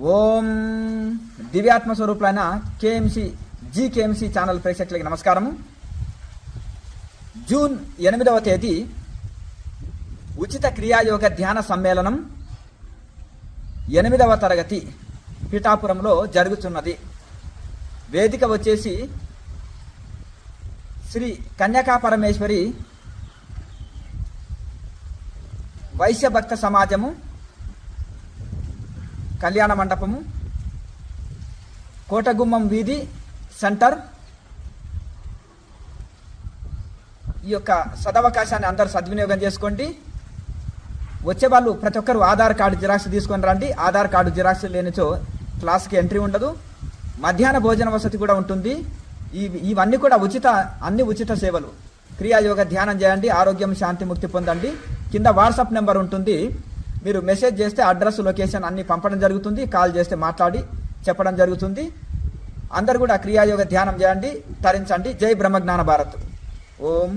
ఓం దివ్యాత్మ స్వరూపులైన KMC channel ప్రేక్షకులకి నమస్కారము. జూన్ 8వ తేదీ ఉచిత క్రియాయోగ ధ్యాన సమ్మేళనం 8వ తరగతి పిఠాపురంలో జరుగుతున్నది. వేదిక వచ్చేసి శ్రీ కన్యకా పరమేశ్వరి వైశ్య భక్త సమాజము కళ్యాణ మండపము, కోటగుమ్మం వీధి సెంటర్. ఈ యొక్క సదవకాశాన్ని అందరూ సద్వినియోగం చేసుకోండి. వచ్చే వాళ్ళు ప్రతి ఒక్కరు ఆధార్ కార్డు జిరాక్స్ తీసుకొని రండి. ఆధార్ కార్డు జిరాక్స్ లేనిచో క్లాస్కి ఎంట్రీ ఉండదు. మధ్యాహ్న భోజన వసతి కూడా ఉంటుంది. ఇవన్నీ కూడా అన్ని ఉచిత సేవలు. క్రియాయోగ ధ్యానం చేయండి, ఆరోగ్యం శాంతి ముక్తి పొందండి. కింద వాట్సాప్ నెంబర్ ఉంటుంది. మీరు మెసేజ్ చేస్తే అడ్రస్ లొకేషన్ అన్ని పంపడం జరుగుతుంది. కాల్ చేస్తే మాట్లాడి చెప్పడం జరుగుతుంది. అందరు కూడా క్రియాయోగ ధ్యానం చేయండి, తరించండి. జై బ్రహ్మజ్ఞాన భారత్. ఓం